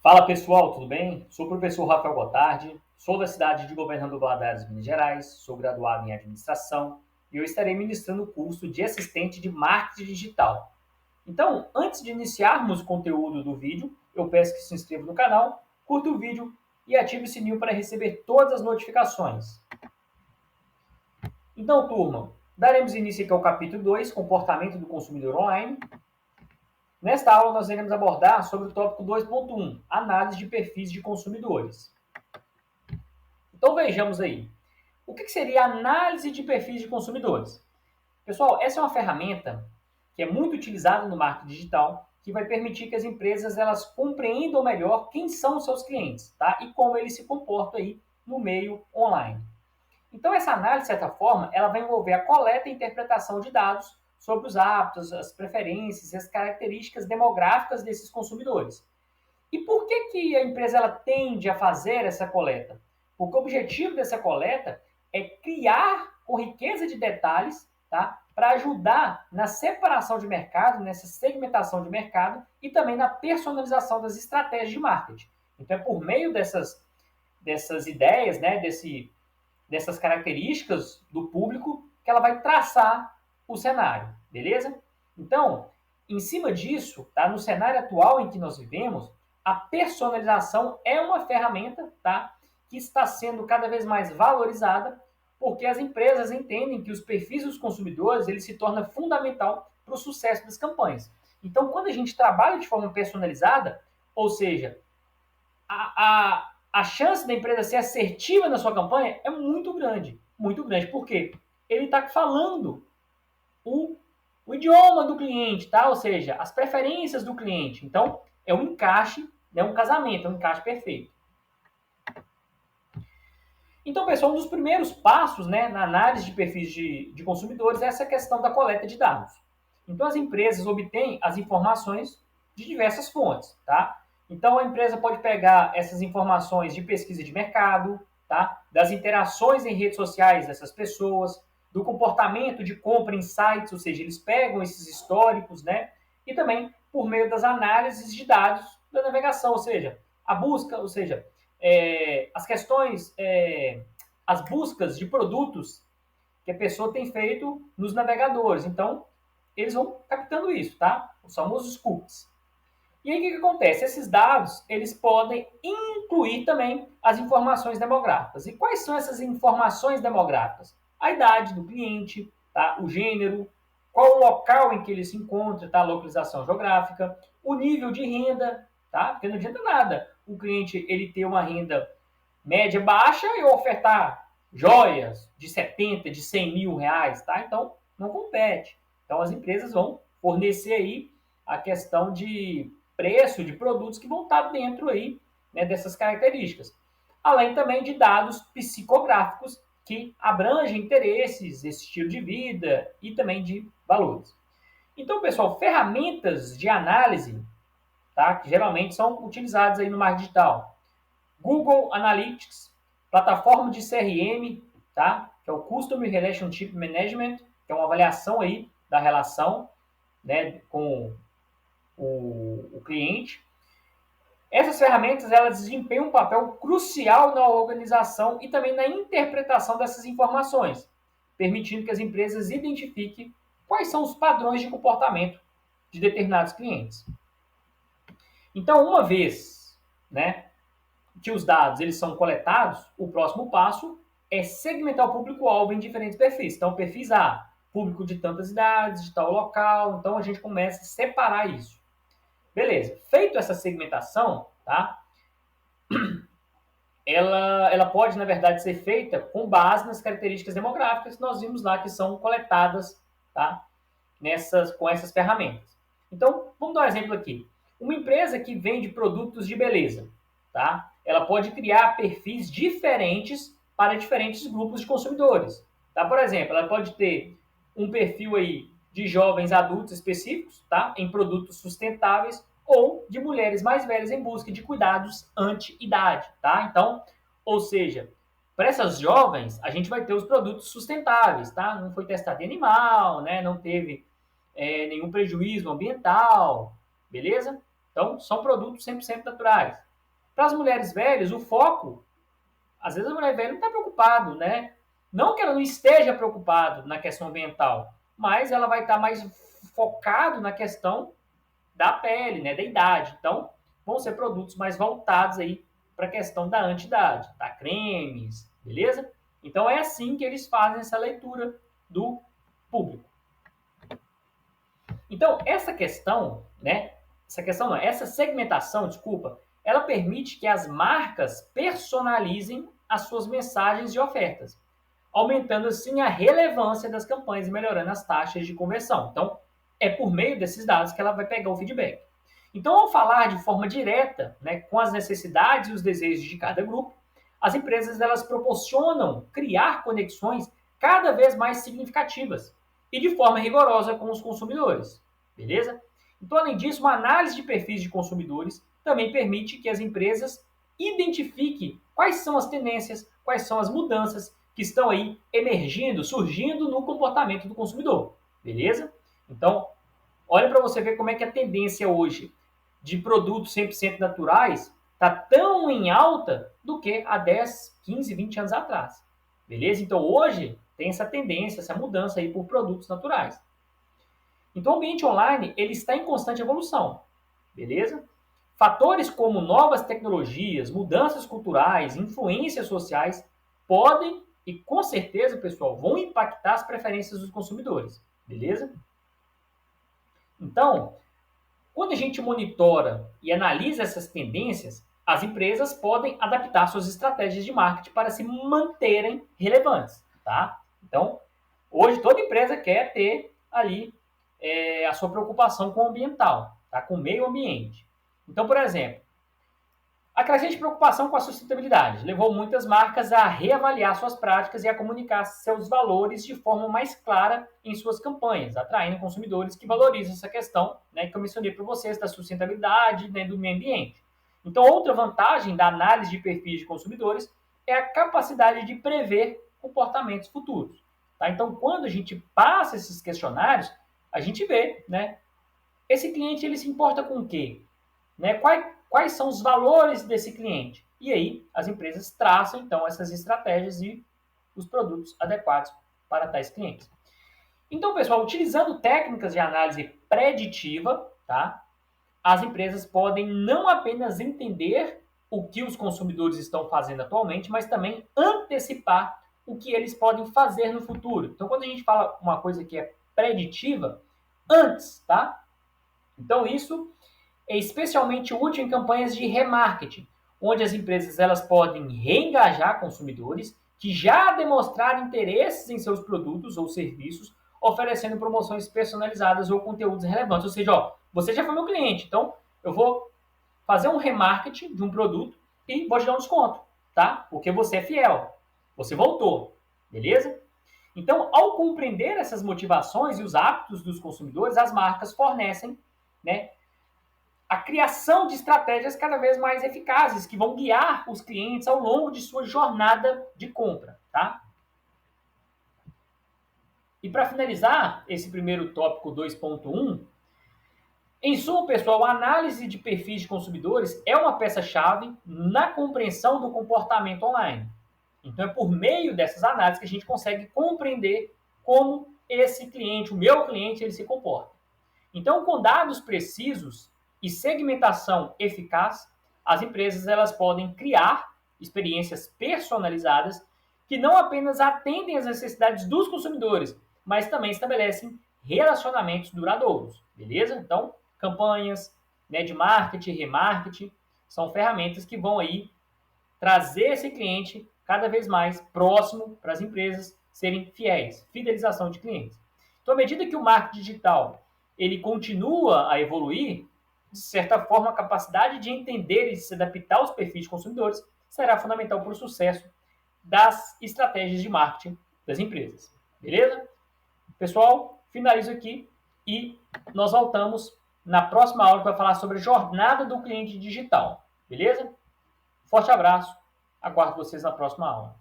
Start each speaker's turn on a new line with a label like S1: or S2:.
S1: Fala pessoal, tudo bem? Sou o professor Rafael Gotardi, sou da cidade de Governador Valadares, Minas Gerais, sou graduado em administração e eu estarei ministrando o curso de assistente de marketing digital. Então, antes de iniciarmos o conteúdo do vídeo, eu peço que se inscreva no canal, curta o vídeo e ative o sininho para receber todas as notificações. Então, turma, daremos início aqui ao capítulo 2, Comportamento do Consumidor Online. Nesta aula, nós iremos abordar sobre o tópico 2.1, Análise de perfis de consumidores. Então, vejamos aí. O que seria a análise de perfis de consumidores? Pessoal, essa é uma ferramenta que é muito utilizada no marketing digital, que vai permitir que as empresas elas compreendam melhor quem são os seus clientes, tá? E como eles se comportam aí no meio online. Então, essa análise, de certa forma, ela vai envolver a coleta e interpretação de dados sobre os hábitos, as preferências e as características demográficas desses consumidores. E por que a empresa ela tende a fazer essa coleta? Porque o objetivo dessa coleta é criar com riqueza de detalhes, tá? Para ajudar na separação de mercado, nessa segmentação de mercado e também na personalização das estratégias de marketing. Então, é por meio dessas ideias, né, dessas características do público que ela vai traçar o cenário, beleza? Então, em cima disso, tá, no cenário atual em que nós vivemos, a personalização é uma ferramenta, tá, que está sendo cada vez mais valorizada, porque as empresas entendem que os perfis dos consumidores ele se torna fundamental para o sucesso das campanhas. Então, quando a gente trabalha de forma personalizada, ou seja, a chance da empresa ser assertiva na sua campanha é muito grande. Muito grande. Por quê? Ele está falando o idioma do cliente, tá? Ou seja, as preferências do cliente. Então, é um encaixe, é um casamento, é um encaixe perfeito. Então, pessoal, um dos primeiros passos, né, na análise de perfis de consumidores é essa questão da coleta de dados. Então, as empresas obtêm as informações de diversas fontes, tá? Então, a empresa pode pegar essas informações de pesquisa de mercado, tá? Das interações em redes sociais dessas pessoas, do comportamento de compra em sites, ou seja, eles pegam esses históricos, né? E também por meio das análises de dados da navegação, ou seja, a busca, ou seja, as questões, as buscas de produtos que a pessoa tem feito nos navegadores. Então, eles vão captando isso, tá? Os famosos cookies. E aí, o que acontece? Esses dados, eles podem incluir também as informações demográficas. E quais são essas informações demográficas? A idade do cliente, tá? O gênero, qual o local em que ele se encontra, tá? A localização geográfica, o nível de renda, tá? Porque não adianta nada o cliente ele ter uma renda média baixa e ofertar joias de 70, de 100 mil reais, tá? Então, não compete. Então, as empresas vão fornecer aí a questão de preço de produtos que vão estar dentro aí, né, dessas características. Além também de dados psicográficos que abrangem interesses, esse estilo de vida e também de valores. Então, pessoal, ferramentas de análise, tá, que geralmente são utilizadas aí no marketing digital. Google Analytics, plataforma de CRM, tá? Que é o Customer Relationship Management, que é uma avaliação aí da relação, né, com o cliente. Essas ferramentas elas desempenham um papel crucial na organização e também na interpretação dessas informações, permitindo que as empresas identifiquem quais são os padrões de comportamento de determinados clientes. Então, uma vez, né, que os dados eles são coletados, o próximo passo é segmentar o público-alvo em diferentes perfis. Então, perfis A, público de tantas idades, de tal local. Então, a gente começa a separar isso. Beleza. Feito essa segmentação, tá? Ela pode, na verdade, ser feita com base nas características demográficas que nós vimos lá que são coletadas, tá? Com essas ferramentas. Então, vamos dar um exemplo aqui. Uma empresa que vende produtos de beleza, tá? Ela pode criar perfis diferentes para diferentes grupos de consumidores. Tá? Por exemplo, ela pode ter um perfil aí de jovens adultos específicos, tá? Em produtos sustentáveis, ou de mulheres mais velhas em busca de cuidados anti-idade, tá? Então, ou seja, para essas jovens, a gente vai ter os produtos sustentáveis, tá? Não foi testado em animal, né? Não teve nenhum prejuízo ambiental, beleza? Então, são produtos 100% naturais. Para as mulheres velhas, o foco, às vezes a mulher velha não está preocupada, né? Não que ela não esteja preocupada na questão ambiental, mas ela vai estar mais focado na questão da pele, né, da idade. Então, vão ser produtos mais voltados aí para a questão da antidade, tá? Cremes, beleza? Então, é assim que eles fazem essa leitura do público. Então, essa questão, né, essa segmentação, desculpa, ela permite que as marcas personalizem as suas mensagens e ofertas, aumentando assim a relevância das campanhas e melhorando as taxas de conversão. Então, é por meio desses dados que ela vai pegar o feedback. Então, ao falar de forma direta, né, com as necessidades e os desejos de cada grupo, as empresas elas proporcionam criar conexões cada vez mais significativas e de forma rigorosa com os consumidores, beleza? Então, além disso, uma análise de perfis de consumidores também permite que as empresas identifiquem quais são as tendências, quais são as mudanças que estão aí emergindo, surgindo no comportamento do consumidor, beleza? Então, olha para você ver como é que a tendência hoje de produtos 100% naturais está tão em alta do que há 10, 15, 20 anos atrás. Beleza? Então, hoje tem essa tendência, essa mudança aí por produtos naturais. Então, o ambiente online ele está em constante evolução. Beleza? Fatores como novas tecnologias, mudanças culturais, influências sociais podem e com certeza, pessoal, vão impactar as preferências dos consumidores. Beleza? Então, quando a gente monitora e analisa essas tendências, as empresas podem adaptar suas estratégias de marketing para se manterem relevantes, tá? Então, hoje toda empresa quer ter ali a sua preocupação com o ambiental, tá? Com o meio ambiente. Então, por exemplo, a crescente preocupação com a sustentabilidade levou muitas marcas a reavaliar suas práticas e a comunicar seus valores de forma mais clara em suas campanhas, atraindo consumidores que valorizam essa questão, né, que eu mencionei para vocês, da sustentabilidade, né, do meio ambiente. Então, outra vantagem da análise de perfis de consumidores é a capacidade de prever comportamentos futuros. Tá? Então, quando a gente passa esses questionários, a gente vê, né, esse cliente ele se importa com o quê? Né? Quais são os valores desse cliente? E aí as empresas traçam, então, essas estratégias e os produtos adequados para tais clientes. Então, pessoal, utilizando técnicas de análise preditiva, tá? As empresas podem não apenas entender o que os consumidores estão fazendo atualmente, mas também antecipar o que eles podem fazer no futuro. Então, quando a gente fala uma coisa que é preditiva, antes, tá? Então, isso é especialmente útil em campanhas de remarketing, onde as empresas elas podem reengajar consumidores que já demonstraram interesses em seus produtos ou serviços, oferecendo promoções personalizadas ou conteúdos relevantes. Ou seja, ó, você já foi meu cliente, então eu vou fazer um remarketing de um produto e vou te dar um desconto, tá? Porque você é fiel, você voltou, beleza? Então, ao compreender essas motivações e os hábitos dos consumidores, as marcas fornecem, né, a criação de estratégias cada vez mais eficazes que vão guiar os clientes ao longo de sua jornada de compra, tá? E para finalizar esse primeiro tópico 2.1, em suma, pessoal, a análise de perfis de consumidores é uma peça-chave na compreensão do comportamento online. Então, é por meio dessas análises que a gente consegue compreender como esse cliente, o meu cliente, ele se comporta. Então, com dados precisos e segmentação eficaz, as empresas elas podem criar experiências personalizadas que não apenas atendem às necessidades dos consumidores, mas também estabelecem relacionamentos duradouros, beleza? Então, campanhas, né, de marketing, remarketing, são ferramentas que vão aí trazer esse cliente cada vez mais próximo para as empresas serem fiéis, fidelização de clientes. Então, à medida que o marketing digital ele continua a evoluir, de certa forma, a capacidade de entender e de se adaptar aos perfis de consumidores será fundamental para o sucesso das estratégias de marketing das empresas. Beleza? Pessoal, finalizo aqui e nós voltamos na próxima aula que vai falar sobre a jornada do cliente digital. Beleza? Forte abraço. Aguardo vocês na próxima aula.